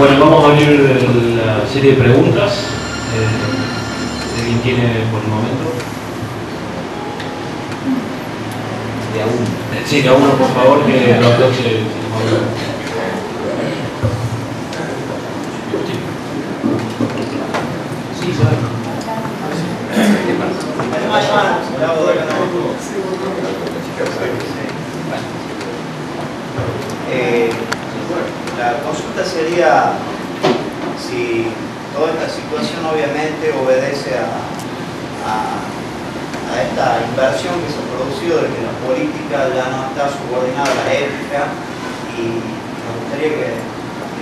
Bueno, vamos a abrir la serie de preguntas. ¿Alguien tiene por el momento? De a uno. Sí, de a uno, por favor, que los dos se Sí, sabe. La consulta sería si toda esta situación obviamente obedece a esta inversión que se ha producido de que la política ya no está subordinada a la ética, y me gustaría que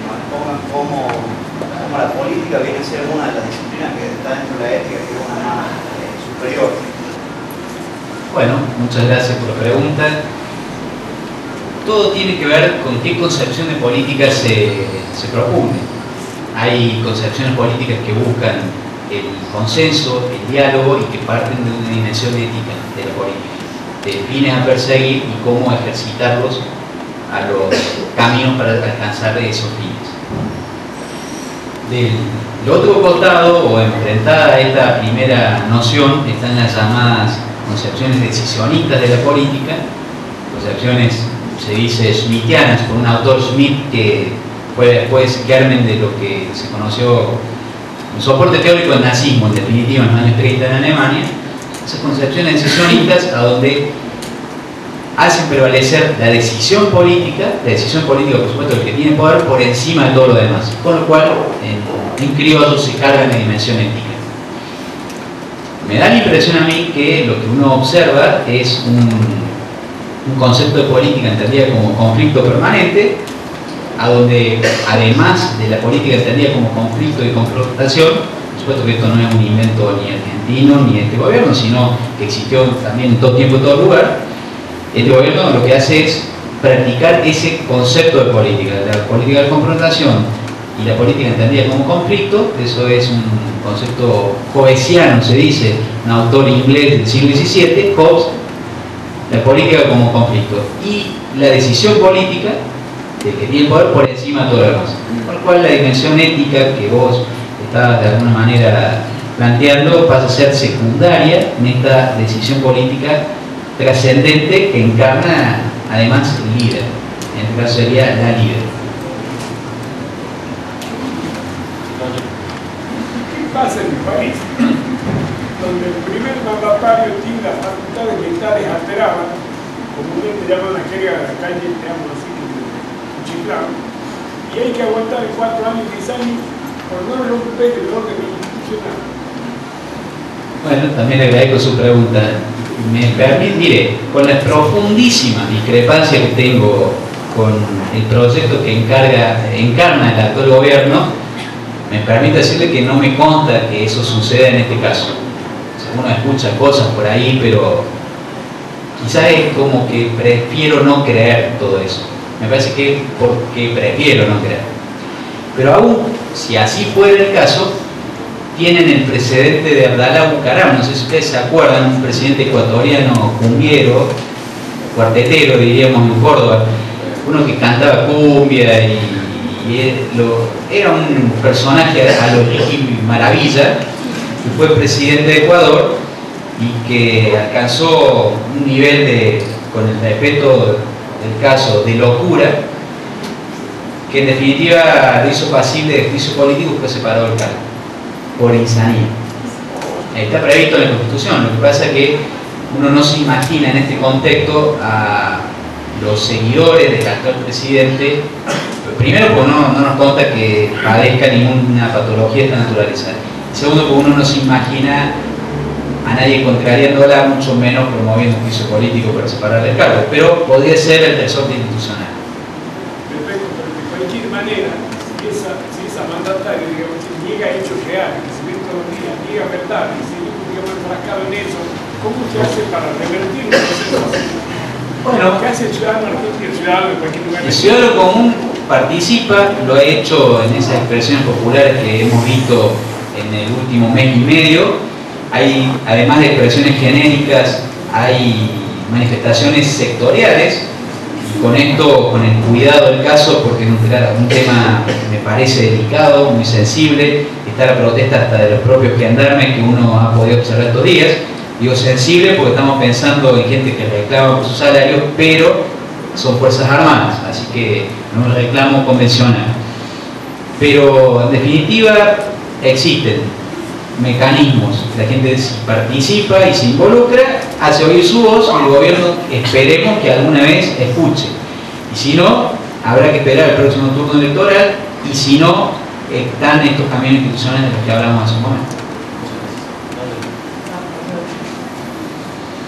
nos expongan cómo la política viene a ser una de las disciplinas que está dentro de la ética, que es una más superior. Bueno, muchas gracias por la pregunta. Todo tiene que ver con qué concepción de política se propone. Hay concepciones políticas que buscan el consenso, el diálogo, y que parten de una dimensión ética de la política, de fines a perseguir y cómo ejercitarlos a los caminos para alcanzar esos fines. Del otro costado, o enfrentada a esta primera noción, están las llamadas concepciones decisionistas de la política, concepciones, se dice, smithianas, por un autor Smith, que fue después germen de lo que se conoció un soporte teórico del nazismo, en definitiva, en los años 30 en Alemania. Esas concepciones decisionistas, a donde hacen prevalecer la decisión política, por supuesto, el que tiene poder, por encima de todo lo demás, con lo cual en criollo se carga en la dimensión ética. Me da la impresión a mí que lo que uno observa es un concepto de política entendida como conflicto permanente, a donde, además de la política entendida como conflicto y confrontación, por supuesto que esto no es un invento ni argentino ni de este gobierno, sino que existió también en todo tiempo y todo lugar. Este gobierno lo que hace es practicar ese concepto de política, la política de confrontación y la política entendida como conflicto. Eso es un concepto hobbesiano, se dice, un autor inglés del siglo XVII, Hobbes, la política como conflicto, y la decisión política del que tiene poder por encima de todo lo demás. Con lo cual la dimensión ética que vos estabas de alguna manera planteando pasa a ser secundaria en esta decisión política trascendente que encarna además el líder. En este caso sería la líder. ¿Qué pasa en mi país? Donde el primer mandatario tiene las facultades mentales alteradas, comúnmente llaman a aquella calle, digamos así, chiflado, y hay que aguantar 4 años, 10 años por no romper el orden institucional. Bueno, también agradezco su pregunta. Me permite, mire, con la profundísima discrepancia que tengo con el proyecto que encarna el actual gobierno, me permite decirle que no me consta que eso suceda en este caso. Uno escucha cosas por ahí, pero quizás es como que prefiero no creer todo eso. Me parece que es porque prefiero no creer. Pero aún, si así fuera el caso, tienen el precedente de Abdalá Bucaram. No sé si ustedes se acuerdan, un presidente ecuatoriano cumbiero, cuartetero diríamos en Córdoba, uno que cantaba cumbia y era un personaje a lo Ricky Maravilla, que fue presidente de Ecuador y que alcanzó un nivel de, con el respeto del caso, de locura, que en definitiva lo hizo pasible de juicio político y fue separado del cargo por insanía. Está previsto en la Constitución. Lo que pasa es que uno no se imagina en este contexto a los seguidores del actual presidente, primero porque no nos consta que padezca ninguna patología de esta naturaleza. Segundo, porque uno no se imagina a nadie contrariándola, mucho menos promoviendo un juicio político para separar del cargo, pero podría ser el resorte institucional. Perfecto, pero de cualquier manera, si esa mandataria, digamos, niega hechos reales, que se ven todos los días, niega verdad, y se ve, digamos, enfrascado en eso, ¿cómo se hace para revertir el proceso? Bueno, ¿qué hace el ciudadano argentino, el ciudadano en cualquier lugar? El ciudadano común participa, lo ha hecho en esas expresiones populares que hemos visto en el último mes y medio. Hay, además de expresiones genéricas, hay manifestaciones sectoriales Y con esto, con el cuidado del caso, porque es un tema me parece delicado, muy sensible, está la protesta hasta de los propios gendarmes que uno ha podido observar estos días. Digo sensible porque estamos pensando en gente que reclama por sus salarios, pero son fuerzas armadas, así que no es un reclamo convencional. Pero en definitiva existen mecanismos, la gente participa y se involucra, hace oír su voz y el gobierno esperemos que alguna vez escuche. Y si no, habrá que esperar el próximo turno electoral, y si no, están estos caminos institucionales de los que hablamos hace un momento.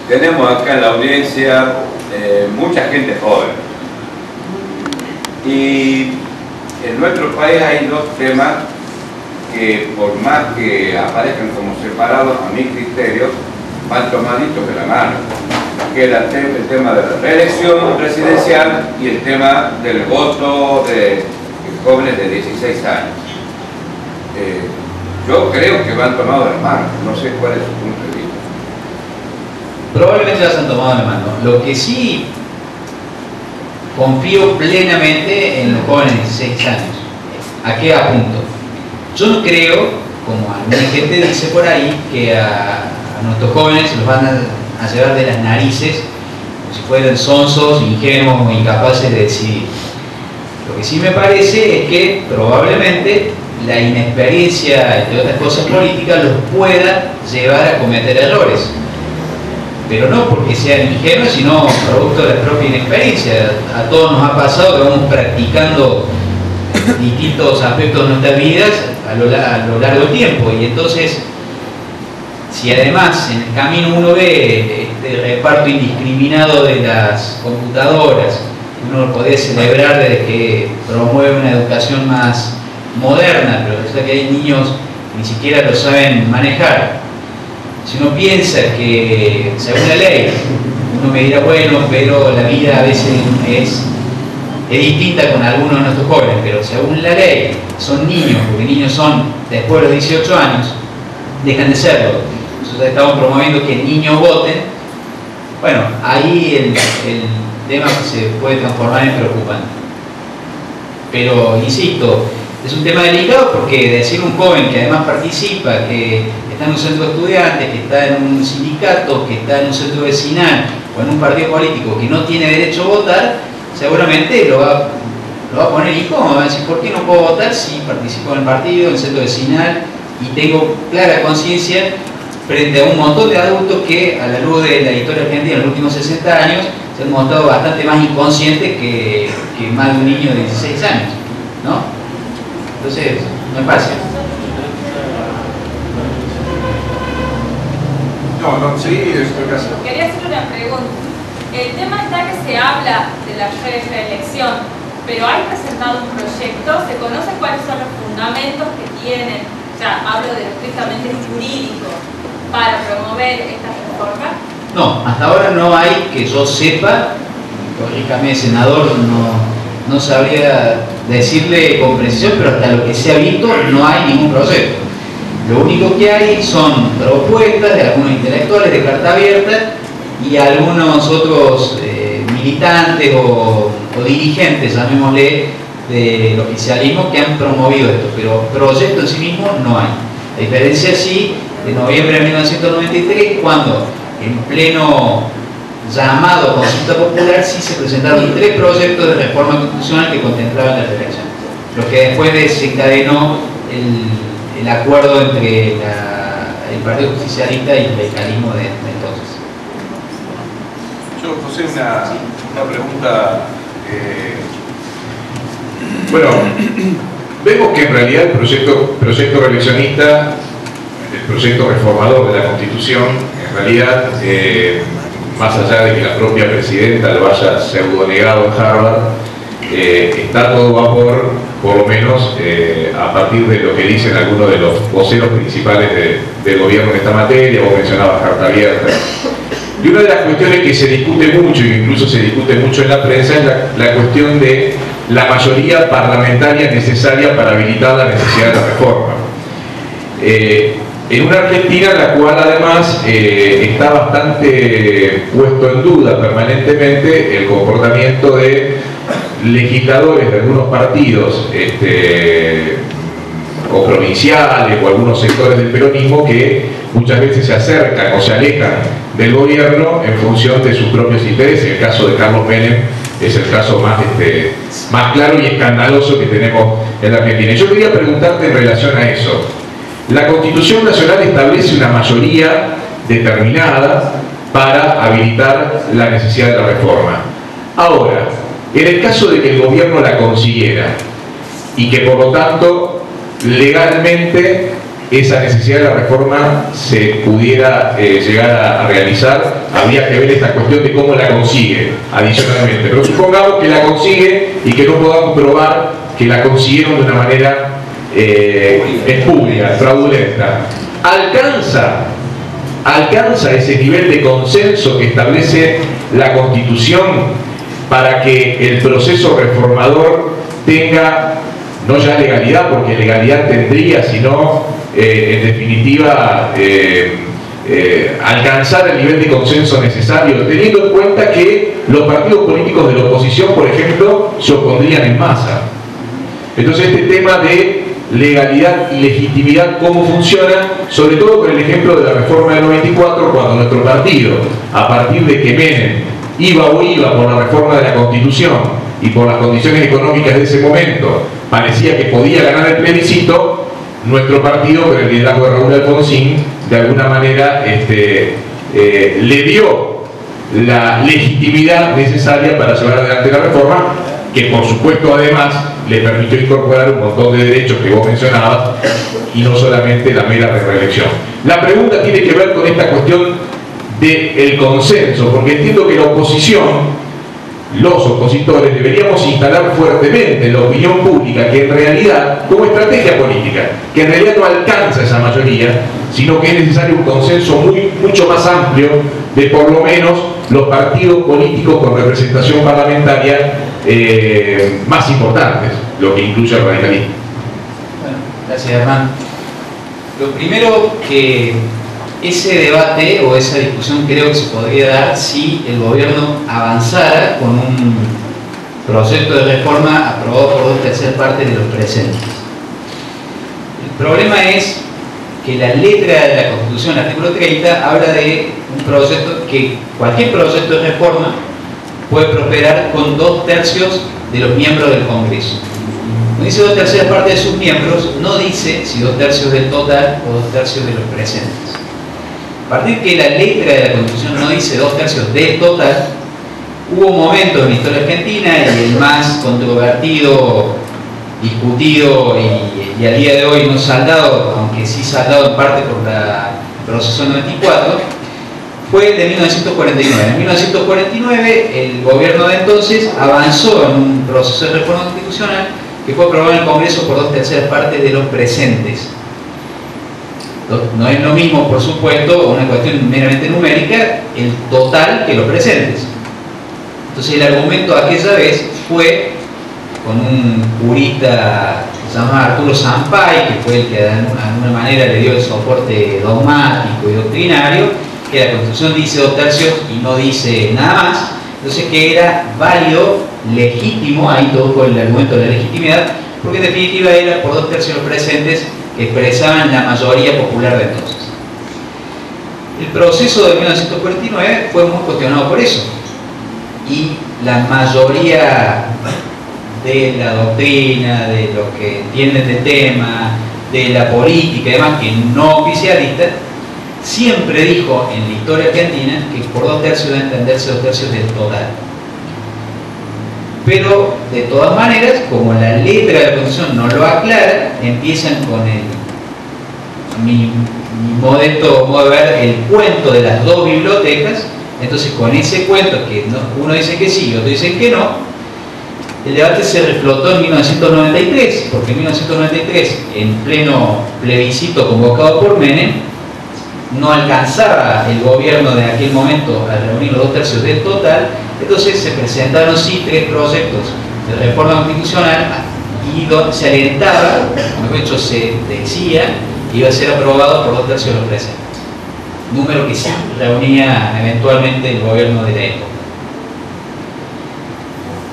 Tenemos acá en la audiencia mucha gente joven. Y en nuestro país hay dos temas que, por más que aparezcan como separados, a mi criterio, van tomaditos de la mano, que es el tema de la reelección presidencial y el tema del voto de jóvenes de 16 años. Yo creo que van tomados de la mano, no sé cuál es su punto de vista. Probablemente ya se han tomado de la mano. Lo que sí confío plenamente en los jóvenes de 16 años. ¿A qué apunto? Yo no creo, como alguna gente dice por ahí, que a nuestros jóvenes los van a llevar de las narices como si fueran sonsos, ingenuos o incapaces de decidir. Lo que sí me parece es que probablemente la inexperiencia, entre otras cosas políticas, los pueda llevar a cometer errores. Pero no porque sean ingenuos, sino producto de la propia inexperiencia. A todos nos ha pasado que vamos practicando distintos aspectos de nuestras vidas a lo largo del tiempo, y entonces si además en el camino uno ve este reparto indiscriminado de las computadoras, uno lo podría celebrar desde que promueve una educación más moderna, pero resulta que hay niños que ni siquiera lo saben manejar. Si uno piensa que según la ley, uno me dirá, bueno, pero la vida a veces es distinta con algunos de nuestros jóvenes, pero según la ley son niños, porque niños son después de los 18 años, dejan de serlo. Nosotros estamos promoviendo que niños voten. Bueno, ahí el tema se puede transformar en preocupante. Pero, insisto, es un tema delicado porque decir un joven que además participa, que está en un centro de estudiantes, que está en un sindicato, que está en un centro vecinal o en un partido político que no tiene derecho a votar, seguramente lo va a poner incómodo, va a decir, ¿por qué no puedo votar si participo en el partido, en el centro vecinal y tengo clara conciencia frente a un montón de adultos que a la luz de la historia argentina en los últimos 60 años se han mostrado bastante más inconscientes que más de un niño de 16 años, ¿no? Entonces, no es fácil. No, sí, estoy casado. Quería hacer una pregunta. El tema está que se habla de la reelección, pero ¿hay presentado un proyecto? ¿Se conoce cuáles son los fundamentos que tienen? O sea, hablo de lo estrictamente jurídico para promover esta reforma. No, hasta ahora no hay, que yo sepa, corríjame, senador, no sabría decirle con precisión, pero hasta lo que se ha visto no hay ningún proyecto. Lo único que hay son propuestas de algunos intelectuales de carta abierta y algunos otros militantes o dirigentes, llamémosle, del oficialismo que han promovido esto, pero proyecto en sí mismo no hay. A diferencia sí de noviembre de 1993, cuando en pleno llamado consulta popular sí se presentaron 3 proyectos de reforma constitucional que contemplaban la reelección, lo que después desencadenó el acuerdo entre el Partido Justicialista y el radicalismo de entonces. Yo, José, una pregunta. Bueno, vemos que en realidad el proyecto reeleccionista, el proyecto reformador de la Constitución, en realidad, más allá de que la propia presidenta lo haya pseudonegado en Harvard, está a todo vapor, por lo menos a partir de lo que dicen algunos de los voceros principales del gobierno en esta materia. Vos mencionabas carta abierta. Y una de las cuestiones que se discute mucho, e incluso se discute mucho en la prensa, es la cuestión de la mayoría parlamentaria necesaria para habilitar la necesidad de la reforma. en una Argentina en la cual además está bastante puesto en duda permanentemente el comportamiento de legisladores de algunos partidos o provinciales o algunos sectores del peronismo que muchas veces se acercan o se alejan del gobierno en función de sus propios intereses. El caso de Carlos Menem es el caso más claro y escandaloso que tenemos en la Argentina. Y yo quería preguntarte en relación a eso. La Constitución Nacional establece una mayoría determinada para habilitar la necesidad de la reforma. Ahora, en el caso de que el gobierno la consiguiera y que por lo tanto legalmente esa necesidad de la reforma se pudiera llegar a realizar, habría que ver esta cuestión de cómo la consigue adicionalmente. Pero supongamos que la consigue y que no podamos probar que la consiguieron de una manera espúrea, fraudulenta. ¿Alcanza ese nivel de consenso que establece la Constitución para que el proceso reformador tenga no ya legalidad, porque legalidad tendría, sino en definitiva alcanzar el nivel de consenso necesario, teniendo en cuenta que los partidos políticos de la oposición, por ejemplo, se opondrían en masa? Entonces este tema de legalidad y legitimidad, ¿cómo funciona? Sobre todo con el ejemplo de la reforma del 94, cuando nuestro partido, a partir de que Menem iba por la reforma de la Constitución y por las condiciones económicas de ese momento, parecía que podía ganar el plebiscito, nuestro partido, con el liderazgo de Raúl Alfonsín, de alguna manera le dio la legitimidad necesaria para llevar adelante la reforma, que por supuesto además le permitió incorporar un montón de derechos que vos mencionabas y no solamente la mera reelección. La pregunta tiene que ver con esta cuestión del consenso, porque entiendo que la oposición, los opositores, deberíamos instalar fuertemente en la opinión pública que en realidad, como estrategia política, que en realidad no alcanza esa mayoría, sino que es necesario un consenso mucho más amplio de por lo menos los partidos políticos con representación parlamentaria más importantes, lo que incluye el radicalismo. Bueno, gracias, Hernán. Lo primero, que ese debate o esa discusión creo que se podría dar si el gobierno avanzara con un proyecto de reforma aprobado por 2/3 partes de los presentes. El problema es que la letra de la Constitución, el artículo 30, habla de un proyecto que cualquier proyecto de reforma puede prosperar con 2/3 de los miembros del Congreso. No dice 2/3 partes de sus miembros, no dice si 2/3 del total o 2/3 de los presentes. A partir que la letra de la Constitución no dice 2/3 del total, hubo momentos en la historia argentina, y el más controvertido, discutido y al día de hoy no saldado, aunque sí saldado en parte por el proceso 94, fue el de 1949. En 1949 el gobierno de entonces avanzó en un proceso de reforma constitucional que fue aprobado en el Congreso por 2/3 partes de los presentes. No es lo mismo, por supuesto, una cuestión meramente numérica, el total que los presentes. Entonces el argumento aquella vez fue con un jurista que se llama Arturo Sampay, que fue el que de alguna manera le dio el soporte dogmático y doctrinario, que la Constitución dice 2/3 y no dice nada más. Entonces que era válido, legítimo, ahí todo con el argumento de la legitimidad, porque en definitiva era por 2/3 de los presentes que expresaban la mayoría popular de entonces. El proceso de 1949 fue muy cuestionado por eso, y la mayoría de la doctrina, de los que entienden del tema, de la política y demás, que no oficialista, siempre dijo en la historia argentina que por 2/3 debe entenderse 2/3 del total. Pero de todas maneras, como la letra de la Constitución no lo aclara, empiezan con mi modesto modo de ver, el cuento de las dos bibliotecas. Entonces con ese cuento, que uno dice que sí y otro dice que no, el debate se reflotó en 1993, porque en 1993, en pleno plebiscito convocado por Menem, no alcanzaba el gobierno de aquel momento a reunir los 2/3 del total. Entonces se presentaron sí 3 proyectos de reforma constitucional y se alentaba, mejor dicho se decía, iba a ser aprobado por 2/3 de los presentes, número que sí reunía eventualmente el gobierno de la época.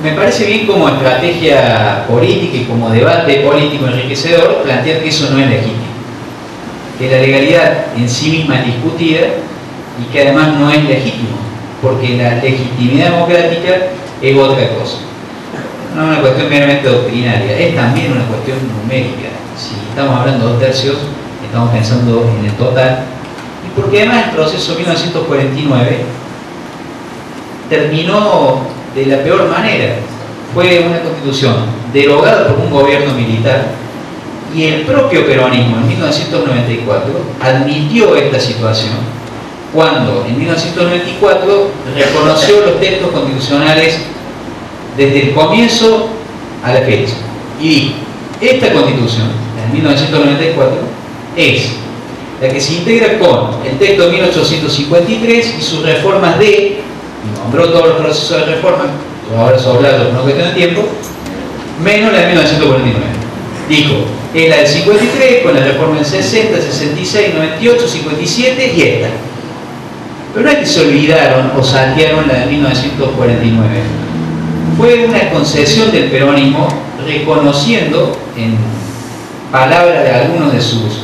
Me parece bien como estrategia política y como debate político enriquecedor plantear que eso no es legítimo, que la legalidad en sí misma es discutida y que además no es legítimo, porque la legitimidad democrática es otra cosa. No es una cuestión meramente doctrinaria, es también una cuestión numérica. Si estamos hablando de 2/3, estamos pensando en el total, y porque además el proceso 1949 terminó de la peor manera. Fue una constitución derogada por un gobierno militar, y el propio peronismo en 1994 admitió esta situación cuando en 1994 reconoció los textos constitucionales desde el comienzo a la fecha y dijo: esta constitución en 1994 es la que se integra con el texto de 1853 y sus reformas y nombró todos los procesos de reforma, ahora sobrar por una cuestión de tiempo, menos la de 1949. Dijo: es la del 53 con la reforma del 60, 66, 98, 57 y esta. Pero no es que se olvidaron o saltearon la de 1949. Fue una concesión del peronismo reconociendo, en palabras de algunos de sus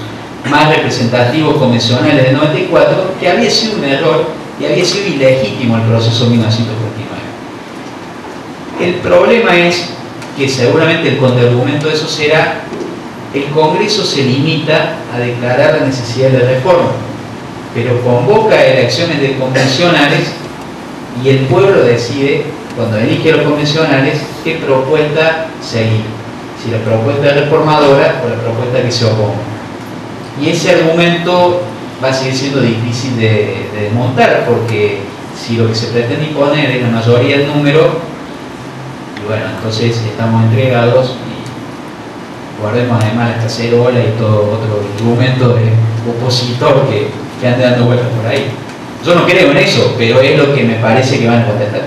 más representativos convencionales del 94, que había sido un error y había sido ilegítimo el proceso 1949. El problema es que seguramente el contraargumento de eso será: el Congreso se limita a declarar la necesidad de reforma, pero convoca elecciones de convencionales y el pueblo decide, cuando elige a los convencionales, qué propuesta seguir, si la propuesta reformadora o la propuesta que se oponga. Y ese argumento va a seguir siendo difícil de desmontar, porque si lo que se pretende imponer es la mayoría del número, y bueno, entonces estamos entregados, y guardemos además la cacerola y todo otro argumento de opositor que ande dando vueltas por ahí. Yo no creo en eso, pero es lo que me parece que van a contestar.